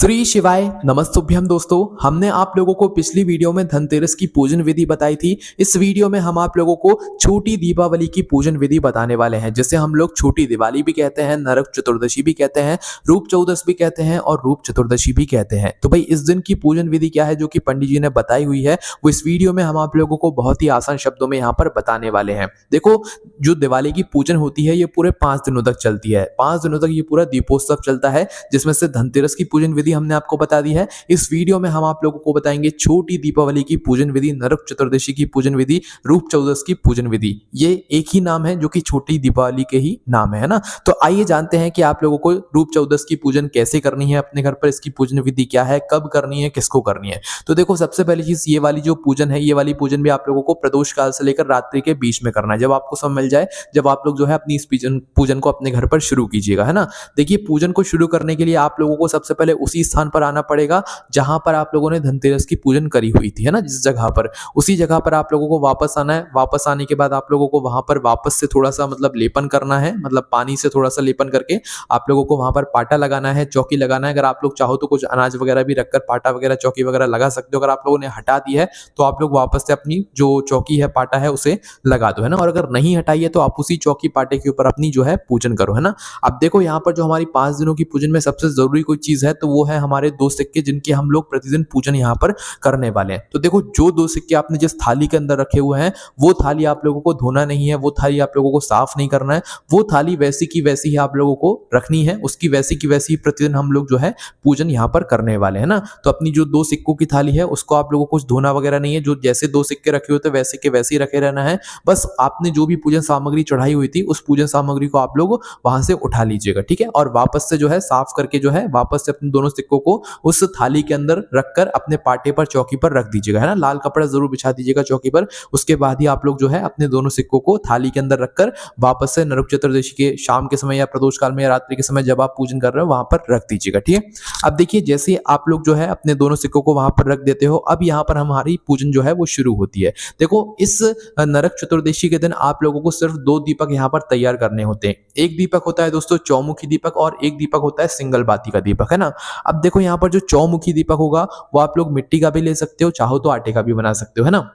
श्री शिवाय नमस्तुभ्यम दोस्तों, हमने आप लोगों को पिछली वीडियो में धनतेरस की पूजन विधि बताई थी। इस वीडियो में हम आप लोगों को छोटी दीपावली की पूजन विधि बताने वाले हैं, जिसे हम लोग छोटी दिवाली भी कहते हैं, नरक चतुर्दशी भी कहते हैं, रूप चौदस भी कहते हैं और रूप चतुर्दशी भी कहते हैं। तो भाई इस दिन की पूजन विधि क्या है जो कि पंडित जी ने बताई हुई है, वो इस वीडियो में हम आप लोगों को बहुत ही आसान शब्दों में यहाँ पर बताने वाले हैं। देखो, जो दिवाली की पूजन होती है ये पूरे 5 दिनों तक चलती है। 5 दिनों तक ये पूरा दीपोत्सव चलता है, जिसमें से धनतेरस की पूजन विधि हमने आपको बता दी है। इस वीडियो में हम आप लोगों को बताएंगे छोटी दीपावली की पूजन विधि, नरक चतुर्दशी की पूजन विधि, रूप चौदस की पूजन विधि। ये एक ही नाम है जो कि छोटी दीपावली के ही नाम है ना। तो आइए जानते हैं कि आप लोगों को रूप चौदस की पूजन कैसे करनी है अपने घर पर, इसकी पूजन विधि क्या है, कब करनी है, किसको करनी है। तो देखो, सबसे पहली चीज ये वाली जो पूजन है, ये वाली पूजन भी आप लोगों को प्रदोष काल से लेकर रात्रि के बीच में करना है। जब आपको समय मिल जाए, जब आप लोग जो है अपनी इस पूजन को अपने घर पर शुरू कीजिएगा, है ना। देखिए, पूजन को शुरू करने के लिए आप लोगों को सबसे पहले उसी स्थान पर आना पड़ेगा जहां पर आप लोगों ने धनतेरस की पूजन करी हुई थी, है ना। जिस जगह पर, उसी जगह पर आप लोगों को वापस आना है। वापस आने के बाद आप लोगों को वहां पर वापस से थोड़ा सा लेपन करना है, पानी से थोड़ा सा लेपन करके आप लोगों को वहां पर पाटा लगाना है, चौकी लगाना है। अगर आप लोग चाहो तो कुछ अनाज वगैरह भी रखकर पाटा वगैरह, चौकी वगैरह लगा सकते हो। अगर आप लोगों ने हटा दी है तो आप लोग वापस से अपनी जो चौकी है, पाटा है, उसे लगा दो, है ना। और अगर नहीं हटाई है तो आप उसी चौकी पाटे के ऊपर अपनी जो है पूजन करो, है ना। अब देखो, यहाँ पर जो हमारी 5 दिनों की पूजन में सबसे जरूरी कोई चीज है तो वो है हमारे 2 सिक्के, जिनके हम लोग प्रतिदिन पूजन यहाँ पर करने वाले हैं। तो देखो, जो 2 सिक्के आपने जिस थाली के अंदर रखे हुए हैं, वो थाली आप लोगों को धोना नहीं है, वो थाली आप लोगों को साफ नहीं करना है। वो थाली वैसी की वैसी ही आप लोगों को रखनी है, उसकी वैसी की वैसी प्रतिदिन हम लोग जो है पूजन यहाँ पर करने वाले हैं ना। तो अपनी जो 2 सिक्कों की थाली है उसको आप लोगों को कुछ धोना वगैरह नहीं है। जो जैसे 2 सिक्के रखे होते वैसे के वैसे ही रखे रहना है। बस आपने जो भी पूजन सामग्री चढ़ाई हुई थी, उस पूजन सामग्री को आप लोग वहां से उठा लीजिएगा, ठीक है। और वापस से जो है साफ करके जो है वापस से अपने दोनों सिक्कों को उस थाली के अंदर रखकर अपने पाटे पर, चौकी पर रख दीजिएगा, है ना। लाल कपड़ा जरूर बिछा दीजिएगा चौकी पर। उसके बाद ही आप लोग जो है अपने दोनों सिक्कों को थाली के अंदर रखकर वापस से नरक चतुर्दशी के शाम के समय या प्रदोष काल में या रात्रि के समय जब आप पूजन कर रहे हो वहां पर रख दीजिएगा, ठीक है। अब देखिए, जैसे आप लोग जो है अपने दोनों सिक्कों को वहां पर रख देते हो, अब यहाँ पर हमारी पूजन जो है वो शुरू होती है। देखो, इस नरक चतुर्दशी के दिन आप लोगों को सिर्फ 2 दीपक यहाँ पर तैयार करने होते हैं। एक दीपक होता है दोस्तों चौमुखी दीपक, और एक दीपक होता है सिंगल बाती का दीपक, है ना। अब देखो, यहाँ पर जो चौमुखी दीपक होगा वो आप लोग मिट्टी का भी ले सकते हो, चाहो तो आटे का भी बना सकते हो, है ना।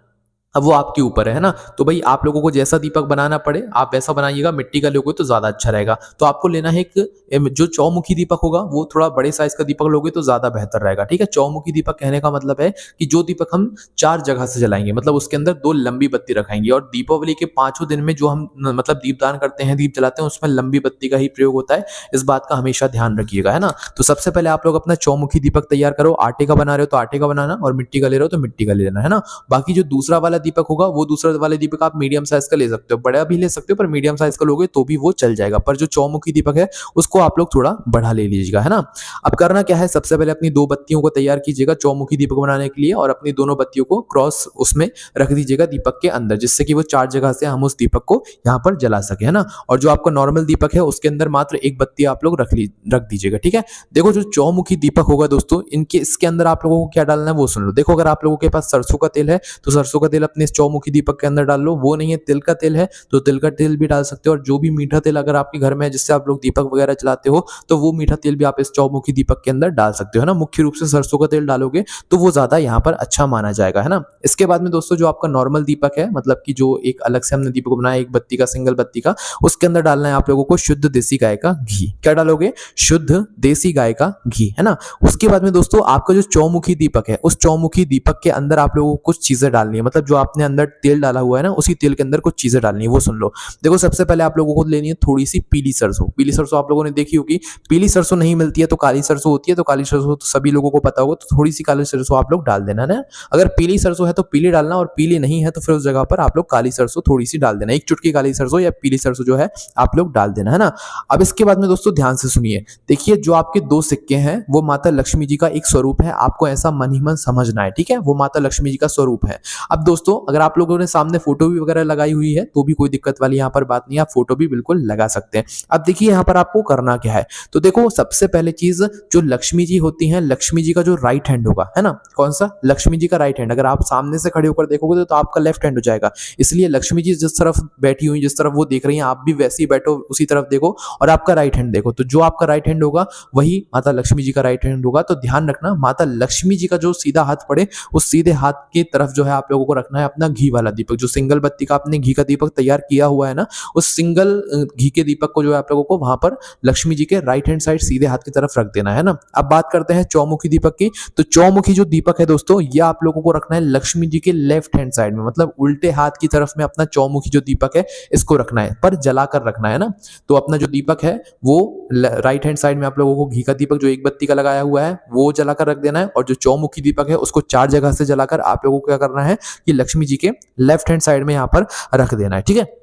अब वो आपके ऊपर है ना। तो भाई आप लोगों को जैसा दीपक बनाना पड़े आप वैसा बनाइएगा। मिट्टी का लोगे तो ज्यादा अच्छा रहेगा। तो आपको लेना है एक जो चौमुखी दीपक होगा, वो थोड़ा बड़े साइज का दीपक लोगे तो ज्यादा बेहतर रहेगा, ठीक है। चौमुखी दीपक कहने का मतलब है कि जो दीपक हम 4 जगह से जलाएंगे, उसके अंदर 2 लंबी बत्ती रखाएंगे। और दीपावली के 5 दिन में जो हम दीपदान करते हैं, दीप जलाते हैं, उसमें लंबी बत्ती का ही प्रयोग होता है। इस बात का हमेशा ध्यान रखिएगा, है ना। तो सबसे पहले आप लोग अपना चौमुखी दीपक तैयार करो। आटे का बना रहे हो तो आटे का बनाना, और मिट्टी का ले रहे हो तो मिट्टी का ले लेना, है ना। बाकी जो दूसरा वाला दीपक होगा, वो दूसरा वाले दीपक आप मीडियम साइज का ले सकते हो, बड़ा भी ले सकते हो, पर मीडियम साइज का लोगे तो भी वो चल जाएगा। पर जो चौमुखी दीपक है उसको आप लोग थोड़ा बढ़ा ले लीजिएगा, है ना। अब करना क्या है, सबसे पहले अपनी 2 बत्तियों को तैयार कीजिएगा चौमुखी दीपक बनाने के लिए, और अपनी दोनों बत्तियों को क्रॉस उसमें रख दीजिएगा दीपक के अंदर, जिससे कि वो 4 जगह से हम उस दीपक को यहाँ पर जला सके, है ना। और जो आपका नॉर्मल दीपक है उसके अंदर मात्र एक बत्ती आप लोग रख दीजिएगा, ठीक है। देखो, जो चौमुखी दीपक होगा दोस्तों, इसके अंदर आप लोगों को क्या डालना है वो सुन लो। देखो, अगर आप लोगों के पास सरसों का तेल है तो सरसों का तेल अपने इस चौमुखी दीपक के अंदर डाल लो। वो नहीं है, तिल का तेल है तो तिल का तेल भी डाल सकते हो। और जो भी मीठा तेल अगर आपके घर में है जिससे आप लोग दीपक वगैरह चलाते हो, तो वो मीठा तेल भी आप इस चौमुखी दीपक के अंदर डाल सकते हो, है ना। मुख्य रूप से सरसों का तेल डालोगे तो वो ज्यादा यहाँ पर अच्छा माना जाएगा, है ना। इसके बाद में दोस्तों जो आपका नॉर्मल दीपक है, कि जो एक अलग से हमने दीपक बनाया एक बत्ती का, सिंगल बत्ती का, उसके अंदर डालना है आप लोगों को शुद्ध देसी गाय का घी। क्या डालोगे? शुद्ध देसी गाय का घी, है ना। उसके बाद में दोस्तों आपका जो चौमुखी दीपक है, उस चौमुखी दीपक के अंदर आप लोगों को कुछ चीजें डालनी है। जो आपने अंदर तेल डाला हुआ है ना, उसी तेल के अंदर कुछ चीजें डालनी है, वो सुन लो। देखो, सबसे पहले आप लोगों को लेनी है थोड़ी सी पीली सरसों। पीली सरसों आप लोगों ने देखी होगी। पीली सरसों नहीं मिलती है तो काली सरसों होती है, तो काली सरसों तो सभी लोगों को पता होगा, तो थोड़ी सी काली सरसों आप लोग डाल देना ना। अगर पीली सरसों है तो पीली डालना, और पीली नहीं है तो फिर उस जगह पर आप लोग काली सरसों थोड़ी सी डाल देना। एक चुटकी काली सरसों या पीली सरसों जो है आप लोग डाल देना, है ना। अब इसके बाद में दोस्तों ध्यान से सुनिए। देखिए, जो आपके 2 सिक्के हैं वो माता लक्ष्मी जी का एक स्वरूप है। आपको ऐसा मन ही मन समझना है, ठीक है। वो माता लक्ष्मी जी का स्वरूप है। अब दोस्तों दोस्तों अगर आप लोगों ने सामने फोटो भी वगैरह लगाई हुई है तो भी कोई दिक्कत वाली यहाँ पर बात नहीं है, आप फोटो भी बिल्कुल लगा सकते हैं। अब देखिए यहाँ पर आपको करना क्या है, तो देखो सबसे पहले चीज जो लक्ष्मी जी होती हैं, लक्ष्मी जी का जो राइट हैंड होगा, है ना, कौन सा, लक्ष्मी जी का राइट हैंड, अगर आप सामने से खड़े होकर देखोगे तो आपका लेफ्ट हैंड हो जाएगा। इसलिए लक्ष्मी जी जिस तरफ बैठी हुई, जिस तरफ वो देख रही हैं, आप भी वैसे ही बैठो, उसी तरफ देखो और आपका राइट हैंड देखो। तो जो आपका राइट हैंड होगा वही माता लक्ष्मी जी का राइट हैंड होगा। तो ध्यान रखना माता लक्ष्मी जी का जो सीधा हाथ पड़े उस सीधे हाथ की तरफ जो है आप लोगों को रखना है अपना घी वाला दीपक, जो सिंगल बत्ती का आपने घी का दीपक तैयार किया हुआ है ना, उस सिंगल घी के दीपक को जो है आप लोगों को वहां पर लक्ष्मी जी के राइट हैंड साइड सीधे हाथ की तरफ रख देना है ना। अब बात करते हैं चौमुखी दीपक की। तो चौमुखी जो दीपक है दोस्तों, ये आप लोगों को रखना है लक्ष्मी जी के लेफ्ट हैंड साइड में, मतलब उल्टे हाथ की तरफ में अपना चौमुखी जो दीपक है इसको रखना है, पर जलाकर रखना है ना। तो अपना जो दीपक है वो राइट हैंड साइड में आप लोगों को घी का दीपक जो एक बत्ती का लगाया हुआ है वो जलाकर रख देना है, और जो चौमुखी दीपक है उसको 4 जगह से जलाकर आप लोगों को क्या करना है कि लक्ष्मी जी के लेफ्ट हैंड साइड में यहाँ पर रख देना है, ठीक है।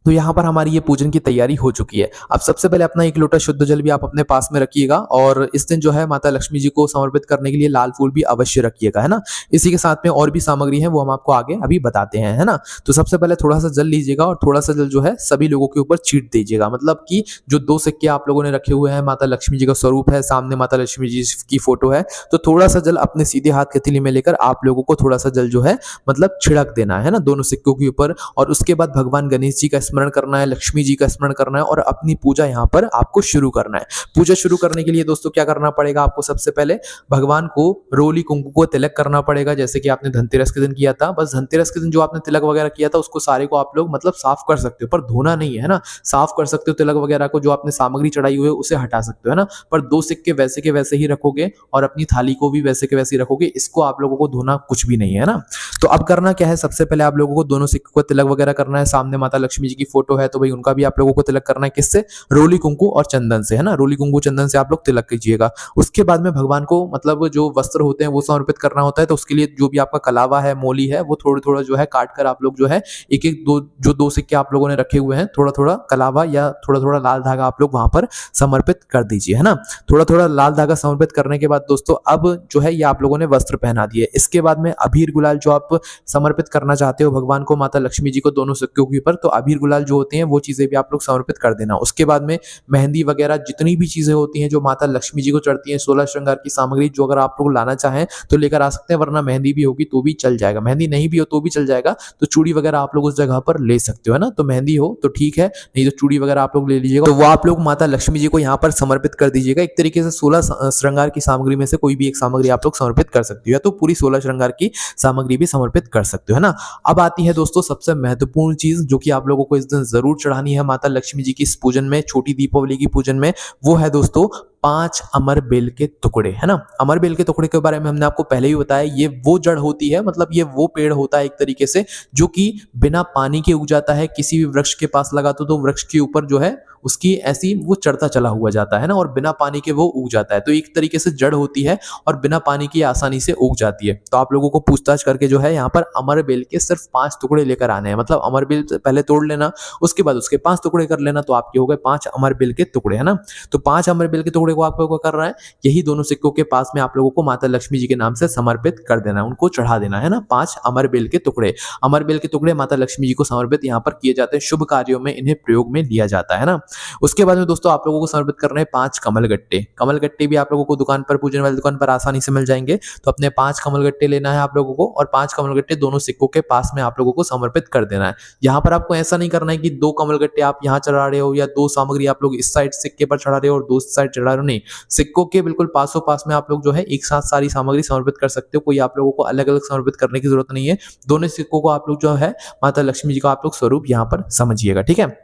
तो यहाँ पर हमारी ये पूजन की तैयारी हो चुकी है। अब सबसे पहले अपना 1 लोटा शुद्ध जल भी आप अपने पास में रखिएगा, और इस दिन जो है माता लक्ष्मी जी को समर्पित करने के लिए लाल फूल भी अवश्य रखिएगा, है ना। इसी के साथ में और भी सामग्री है वो हम आपको आगे अभी बताते हैं, है ना। तो सबसे पहले थोड़ा सा जल लीजिएगा और थोड़ा सा जल जो है सभी लोगों के ऊपर छीट दीजिएगा, मतलब कि जो 2 सिक्के आप लोगों ने रखे हुए हैं, माता लक्ष्मी जी का स्वरूप है, सामने माता लक्ष्मी जी की फोटो है, तो थोड़ा सा जल अपने सीधे हाथ के तिली में लेकर आप लोगों को थोड़ा सा जल जो है मतलब छिड़क देना है ना दोनों सिक्कों के ऊपर। और उसके बाद भगवान गणेश जी का स्मरण करना है, लक्ष्मी जी का स्मरण करना है और अपनी पूजा यहाँ पर आपको शुरू करना है। पूजा शुरू करने के लिए दोस्तों क्या करना पड़ेगा आपको, सबसे पहले भगवान को रोली कुंकू को तिलक करना पड़ेगा, जैसे कि आपने धनतेरस के दिन किया था। बस धनतेरस के दिन जो आपने तिलक वगैरह किया था उसको सारे को आप लोग मतलब साफ कर सकते हो, पर धोना नहीं है ना, साफ कर सकते हो तिलक वगैरह को, जो आपने सामग्री चढ़ाई हुई है उसे हटा सकते हो, है ना। पर 2 सिक्के वैसे के वैसे ही रखोगे और अपनी थाली को भी वैसे के वैसे ही रखोगे, इसको आप लोगों को धोना कुछ भी नहीं है ना। तो अब करना क्या है, सबसे पहले आप लोगों को दोनों सिक्कों को तिलक वगैरह करना है। सामने माता लक्ष्मी जी की फोटो है तो भाई उनका भी आप लोगों को तिलक करना है, किससे, रोली कुंकू और चंदन से, है ना। रोली कुंकू चंदन से आप लोग तिलक कीजिएगा। उसके बाद में भगवान को मतलब जो वस्त्र होते हैं वो समर्पित करना होता है, तो उसके लिए जो भी आपका कलावा है, मोली है, वो थोड़ा थोड़ा जो है काट कर आप लोग जो है एक एक जो 2 सिक्के आप लोगों ने रखे हुए हैं, थोड़ा थोड़ा कलावा या थोड़ा थोड़ा लाल धागा आप लोग वहां पर समर्पित कर दीजिए, है ना। थोड़ा थोड़ा लाल धागा समर्पित करने के बाद दोस्तों अब जो है ये आप लोगों ने वस्त्र पहना दिए। इसके बाद में अबीर गुलाल जो आप समर्पित करना चाहते हो भगवान को, माता लक्ष्मी जी को दोनों सिक्कों के ऊपर, तो अबीर गुलाल जो होते हैं वो चीजें भी आप लोग समर्पित कर देना। उसके बाद में मेहंदी वगैरह जितनी भी चीजें होती हैं जो माता लक्ष्मी जी को चढ़ती हैं, 16 श्रृंगार की सामग्री जो अगर आप लोग लाना चाहें तो लेकर आ सकते हैं, वरना मेहंदी भी होगी तो भी चल जाएगा, मेहंदी नहीं भी हो तो भी चल जाएगा। तो चूड़ी वगैरह आप लोग उस जगह पर ले सकते हो, है ना। तो मेहंदी हो तो ठीक है, नहीं तो चूड़ी वगैरह आप लोग ले लीजिएगा। तो वो आप लोग माता लक्ष्मी जी को यहाँ पर समर्पित कर दीजिएगा। एक तरीके से 16 श्रृंगार की सामग्री में से कोई भी एक सामग्री आप लोग समर्पित कर सकते हो, या तो पूरी 16 श्रृंगार की सामग्री भी समर्पित कर सकते हो, है ना। अब आती है दोस्तों सबसे महत्वपूर्ण चीज जो कि आप लोगों को इस दिन जरूर चढ़ानी है माता लक्ष्मी जी की इस पूजन में, छोटी दीपावली की पूजन में, वो है दोस्तों 5 अमर बेल के टुकड़े, है ना। अमर बेल के टुकड़े के बारे में हमने आपको पहले ही बताया, ये वो जड़ होती है, मतलब ये वो पेड़ होता है एक तरीके से जो कि बिना पानी के उग जाता है। किसी भी वृक्ष के पास लगा तो वृक्ष के ऊपर जो है उसकी ऐसी वो चढ़ता चला हुआ जाता है ना, और बिना पानी के वो उग जाता है। तो एक तरीके से जड़ होती है और बिना पानी की आसानी से उग जाती है। तो आप लोगों को पूछताछ करके जो है यहाँ पर अमर बेल के सिर्फ 5 टुकड़े लेकर आने हैं, मतलब अमर बेल पहले तोड़ लेना, उसके बाद उसके 5 टुकड़े कर लेना, तो आपके हो गए 5 अमर बेल के टुकड़े, है ना। तो 5 अमर बेल के टुकड़े को आप लोगों को करना है, यही दोनों सिक्कों के पास में आप लोगों को माता लक्ष्मी जी के नाम से समर्पित कर देना है, उनको चढ़ा देना है ना। 5 अमर बेल के टुकड़े, अमर बेल के टुकड़े माता लक्ष्मी जी को समर्पित यहाँ पर किए जाते हैं, शुभ कार्यों में इन्हें प्रयोग में लिया जाता है ना। उसके बाद में दोस्तों आप लोगों को समर्पित करना है 5 कमल गट्टे। कमल गट्टे भी आप लोगों को दुकान पर, पूजन वाली दुकान पर आसानी से मिल जाएंगे। तो अपने 5 कमल गट्टे लेना है आप लोगों को, और 5 कमल गट्टे दोनों सिक्कों के पास में आप लोगों को समर्पित कर देना है। यहाँ पर आपको ऐसा नहीं करना है कि 2 कमल गट्टे आप यहाँ चढ़ा रहे हो या 2 सामग्री आप लोग इस साइड सिक्के पर चढ़ा रहे हो और 2 साइड चढ़ा रहे हो, नहीं। सिक्कों के बिल्कुल पासों पास में आप लोग जो है एक साथ सारी सामग्री समर्पित कर सकते हो। कोई आप लोगों को अलग अलग समर्पित करने की जरूरत नहीं है। दोनों सिक्कों को आप लोग जो है माता लक्ष्मी जी का आप लोग स्वरूप यहाँ पर समझिएगा, ठीक है।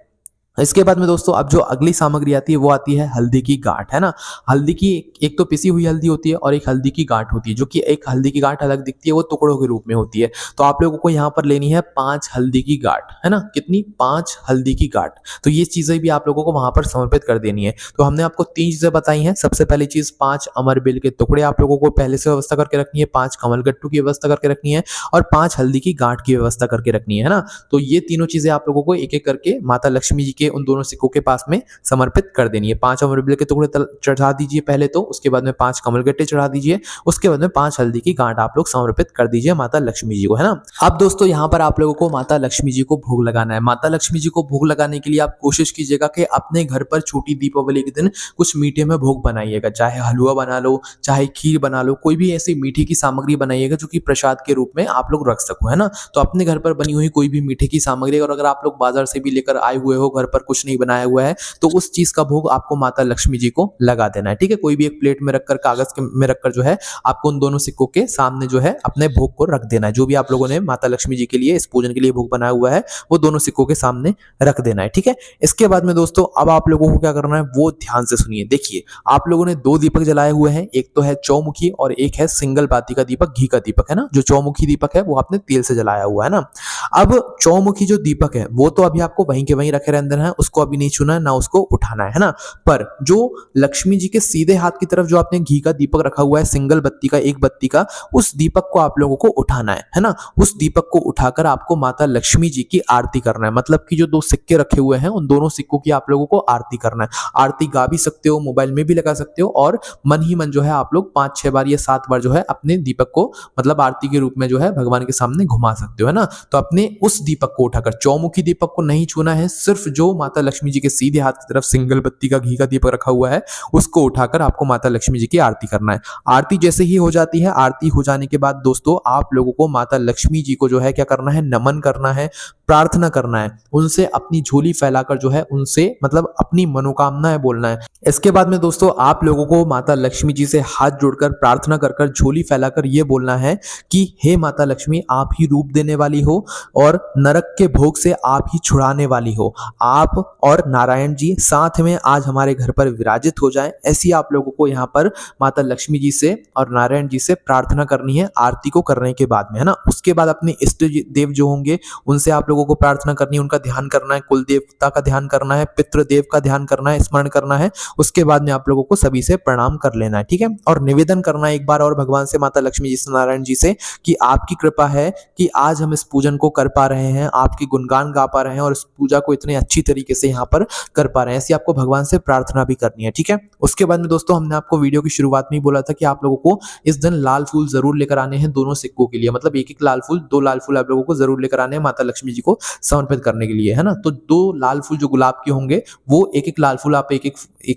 इसके बाद में दोस्तों अब जो अगली सामग्री आती है वो आती है हल्दी की गांठ, है ना। हल्दी की एक तो पिसी हुई हल्दी होती है और एक हल्दी की गांठ होती है, जो कि एक हल्दी की गांठ अलग दिखती है, वो टुकड़ों के रूप में होती है। तो आप लोगों को यहाँ पर लेनी है 5 हल्दी की गांठ, है ना। कितनी? 5 हल्दी की गांठ। तो ये चीजें भी आप लोगों को वहां पर समर्पित कर देनी है। तो हमने आपको 3 चीजें बताई हैं। सबसे पहली चीज 5 अमर बेल के टुकड़े आप लोगों को पहले से व्यवस्था करके रखनी है, 5 कमल गट्टू की व्यवस्था करके रखनी है और 5 हल्दी की गांठ की व्यवस्था करके रखनी है ना। तो ये तीनों चीजें आप लोगों को एक एक करके माता लक्ष्मी जी के सिक्के उन दोनों सिक्कों के पास में समर्पित कर देनी है। 5 अमर बेल के टुकड़े चढ़ा दीजिए पहले तो, उसके बाद में 5 कमल गट्टे चढ़ा दीजिए, उसके बाद में 5 हल्दी की गांठ आप लोग समर्पित कर दीजिए माता लक्ष्मी जी को, है ना। अब दोस्तों यहाँ पर आप लोगों को माता लक्ष्मी जी को भोग लगाना है। माता लक्ष्मी जी को भोग लगाने के लिए आप कोशिश कीजिएगा कि अपने घर पर छोटी दीपावली के दिन कुछ मीठे में भोग बनाइएगा, चाहे हलवा बना लो, चाहे खीर बना लो, कोई भी ऐसी मीठे की सामग्री बनाइएगा जो कि प्रसाद के रूप में आप लोग रख सको, है ना। तो अपने घर पर बनी हुई कोई भी मीठे की सामग्री, और अगर आप लोग बाजार से भी लेकर आए हुए हो, घर पर कुछ नहीं बनाया हुआ है, तो उस चीज का भोग आपको माता लक्ष्मी जी को लगा देना है, ठीक है। कोई भी एक प्लेट में रखकर, कागज में रखकर जो है आपको उन दोनों सिक्कों के सामने जो है अपने भोग को रख देना है। जो भी आप लोगों ने माता लक्ष्मी जी के लिए इस पूजन के लिए भोग बनाया हुआ है वो दोनों सिक्कों के सामने रख देना है, ठीक है। इसके बाद में दोस्तों अब आप लोगों को क्या करना है वो ध्यान से सुनिए। देखिए आप लोगों ने 2 दीपक जलाए हुए हैं, एक तो है चौमुखी और एक है सिंगल बाती का दीपक, घी का दीपक, है ना। जो चौमुखी दीपक है वो आपने तेल से जलाया हुआ है ना। अब चौमुखी जो दीपक है वो तो अभी आपको वहीं के वहीं रखे रहने हैं, उसको अभी नहीं छूना है, ना उसको उठाना है ना। पर जो लक्ष्मी जी के सीधे हाथ की तरफ जो आपने घी का दीपक रखा हुआ है, सिंगल बत्ती का, एक बत्ती का, उस दीपक को आप लोगों को उठाना है ना। उस दीपक को उठाकर आपको माता लक्ष्मी जी की आरती करना है। मतलब कि जो 2 सिक्के रखे हुए हैं उन दोनों सिक्कों की आप लोगों को आरती करना है। आरती गा भी सकते हो, मोबाइल में भी लगा सकते हो, और मन ही मन जो है आप लोग 5-6 बार या 7 बार जो है अपने दीपक को मतलब आरती के रूप में जो है भगवान के सामने घुमा सकते हो, है ना। तो अपने उस दीपक को उठाकर, चौमुखी दीपक को नहीं छूना है, सिर्फ जो माता लक्ष्मी जी के सीधे हाथ की तरफ सिंगल बत्ती का घी का दीपक रखा हुआ है उसको उठाकर आपको माता लक्ष्मी जी की आरती करना है। आरती जैसे ही हो जाती है, आरती हो जाने के बाद दोस्तों आप लोगों को माता लक्ष्मी जी को जो है क्या करना है, नमन करना है, प्रार्थना करना है, उनसे अपनी झोली फैलाकर जो है उनसे मतलब अपनी मनोकामनाएं बोलना है। इसके बाद में दोस्तों आप लोगों को माता लक्ष्मी जी से हाथ जोड़कर प्रार्थना कर कर झोली फैलाकर ये बोलना है कि हे माता लक्ष्मी, आप ही रूप देने वाली हो और नरक के भोग से आप ही छुड़ाने वाली हो। आप और नारायण जी साथ में आज हमारे घर पर विराजित हो जाएं। ऐसी आप लोगों को यहाँ पर माता लक्ष्मी जी से और नारायण जी से प्रार्थना करनी है आरती को करने के बाद में, है ना। उसके बाद अपने इष्ट देव जो होंगे उनसे आप लोगों को प्रार्थना करनी है, उनका ध्यान करना है, कुल देवता का ध्यान करना है, पितृदेव का ध्यान करना है, स्मरण करना है। उसके बाद में आप लोगों को सभी से प्रणाम कर लेना है, ठीक है। और निवेदन करना है एक बार और भगवान से, माता लक्ष्मी जी से, नारायण जी से, कि आपकी कृपा है कि आज हम इस पूजन को कर पा रहे हैं, आपकी गुणगान गा पा रहे हैं और इस पूजा को इतने अच्छी तरीके से यहाँ पर कर पा रहे हैं। ऐसी आपको भगवान से प्रार्थना भी करनी है, ठीक है। उसके बाद में दोस्तों हमने आपको वीडियो की शुरुआत में ही बोला था कि आप लोगों को इस दिन लाल फूल जरूर लेकर आने हैं दोनों सिक्कों के लिए। मतलब एक एक लाल फूल, 2 लाल फूल आप लोगों को जरूर लेकर आने हैं माता लक्ष्मी जी को समर्पित करने के लिए, है ना। तो 2 लाल फूल जो गुलाब के होंगे वो एक एक लाल फूल आप एक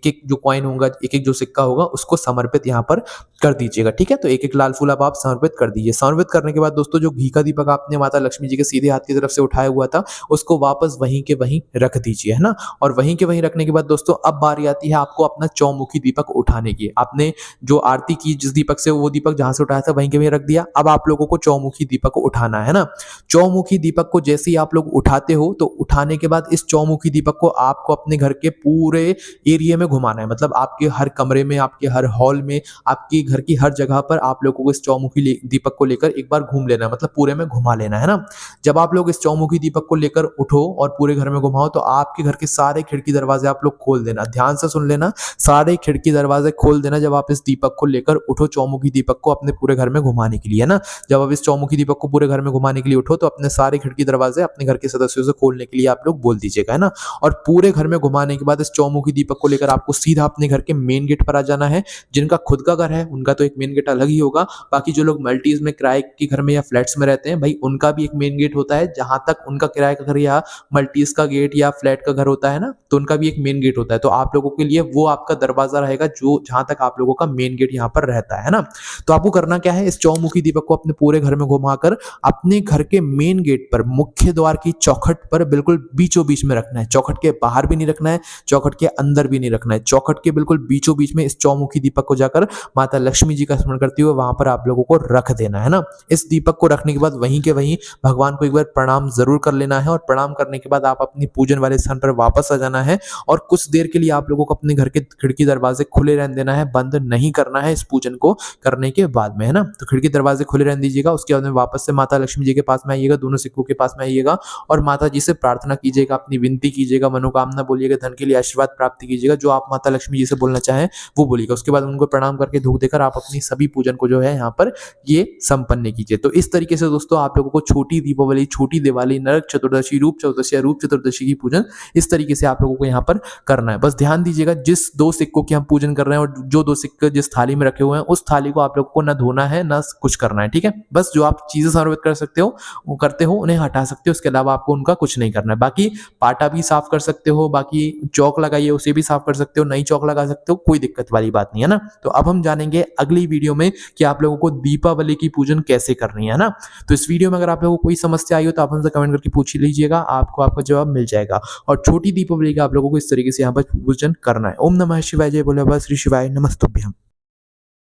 एक जो कॉइन होगा, एक एक जो सिक्का होगा उसको समर्पित यहाँ पर कर दीजिएगा, ठीक है। तो एक एक लाल फूल आप समर्पित कर दीजिए। समर्पित करने के बाद दोस्तों जो घी का दीपक आपने माता लक्ष्मी जी के सीधे हाथ की तरफ से उठाया हुआ था उसको वापस वहीं के वहीं रख दीजिए, है ना। और वहीं के वहीं रखने के बाद दोस्तों अब बारी आती है आपको अपना चौमुखी दीपक उठाने की। आपने जो आरती की जिस दीपक से, वो दीपक जहां से उठाया था वहीं के वहीं रख दिया। अब आप लोगों को चौमुखी दीपक को उठाना है ना। चौमुखी दीपक को जैसे ही आप लोग उठाते हो तो उठाने के बाद इस चौमुखी दीपक को आपको अपने घर के पूरे एरिया में घुमाना है। मतलब आपके हर कमरे में, आपके हर हॉल में, आपके घर की हर जगह पर आप लोगों को इस चौमुखी दीपक को लेकर एक बार घूम लेना है, मतलब पूरे में घुमा लेना है ना। जब आप लोग इस चौमुखी दीपक को लेकर उठो और पूरे घर में घुमाओ तो आपके घर के सारे खिड़की दरवाजे आप लोग खोल देना। ध्यान से सुन लेना, सारे खिड़की दरवाजे खोल देना जब आप इस दीपक को लेकर उठो, चौमुखी दीपक को अपने पूरे घर में घुमाने के लिए, है ना। जब आप इस चौमुखी दीपक को पूरे घर में घुमाने के लिए उठो तो अपने सारे खिड़की दरवाजे अपने घर के सदस्यों से खोलने के लिए आप लोग बोल दीजिएगा, है ना। और पूरे घर में घुमाने के बाद इस चौमुखी दीपक को लेकर आपको सीधा अपने घर के मेन गेट पर आ जाना है। जिनका खुद का घर है उनका तो एक मेन गेट अलग ही होगा, बाकी जो लोग मल्टीज में किराए के घर में या फ्लैट्स में रहते हैं भाई उनका भी एक मेन गेट होता है। जहां तक उनका किराए का घर या मल्टीज का गेट या फ्लैट का घर होता है ना, तो उनका भी एक मेन गेट होता है। तो आप लोगों के लिए वो आपका दरवाजा रहेगा जो जहां तक आप लोगों का मेन गेट यहाँ पर रहता है ना। तो आपको करना क्या है, इस चौमुखी दीपक को अपने पूरे घर में घुमाकर अपने घर के मेन गेट पर, मुख्य द्वार की चौखट पर बिल्कुल बीचों बीच में रखना है। चौखट के बाहर भी नहीं रखना है, चौखट के अंदर भी नहीं रखना है, चौखट के बिल्कुल बीचों बीच में इस चौमुखी दीपक को जाकर माता लक्ष्मी जी का स्मरण करते हुए वहां पर आप लोगों को रख देना है ना। इस दीपक को रखने के बाद वहीं के वहीं भगवान को एक बार प्रणाम जरूर कर लेना है और प्रणाम करने के बाद आप अपनी पूजन वाले स्थान पर वापस आ जाना है और कुछ देर के लिए आप लोगों को अपने घर के खिड़की दरवाजे खुले रहने देना है, बंद नहीं करना है इस पूजन को करने के बाद में, है ना। तो खिड़की दरवाजे खुले रहने दीजिएगा। उसके बाद में वापस से माता लक्ष्मी जी के पास में आइएगा, दोनों सिक्कों के पास में आइएगा और माता जी से प्रार्थना कीजिएगा, अपनी विनती कीजिएगा, मनोकामना बोलिएगा, धन के लिए आशीर्वाद प्राप्ति कीजिएगा, जो आप माता लक्ष्मी जी से बोलना चाहें वो बोलिएगा। उसके बाद उनको प्रणाम करके धूप देकर आप अपनी सभी पूजन को जो है यहाँ पर ये संपन्न कीजिए। तो इस तरीके से दोस्तों आप लोगों को छोटी दीपावली, छोटी दिवाली, नरक चतुर्दशी, रूप चतुर्दशी या रूप चतुर्दशी की पूजन पूजन इस तरीके से आप लोगों को यहाँ पर करना है। बस ध्यान दीजिएगा, जिस 2 सिक्कों की हम पूजन कर रहे हैं और जो 2 सिक्के जिस थाली में रखे हुए हैं उस थाली को आप लोगों को ना धोना है ना कुछ करना है, ठीक है। बस जो आप चीजें समर्पित कर सकते हो वो करते हो, उन्हें हटा सकते हो, उसके अलावा आपको उनका कुछ नहीं करना है। बाकी पाटा भी साफ कर सकते हो, बाकी चौक लगाइए उसे भी साफ कर सकते हो, नई चौक लगा सकते हो, कोई दिक्कत वाली बात नहीं है ना। तो अब हम जानेंगे अगली वीडियो में कि आप लोगों को दीपावली की पूजन कैसे करनी है ना। तो इस वीडियो में अगर आप लोगों को कोई समस्या आई हो तो आप हमसे कमेंट करके पूछ लीजिएगा, आपको आपका जवाब मिल जाएगा। और छोटी दीपावली का आप लोगों को इस तरीके से यहाँ पर पूजन करना है। ओम नमः शिवाय, जय बोले बाबा श्री शिवाय, नमस्तुभ्यम।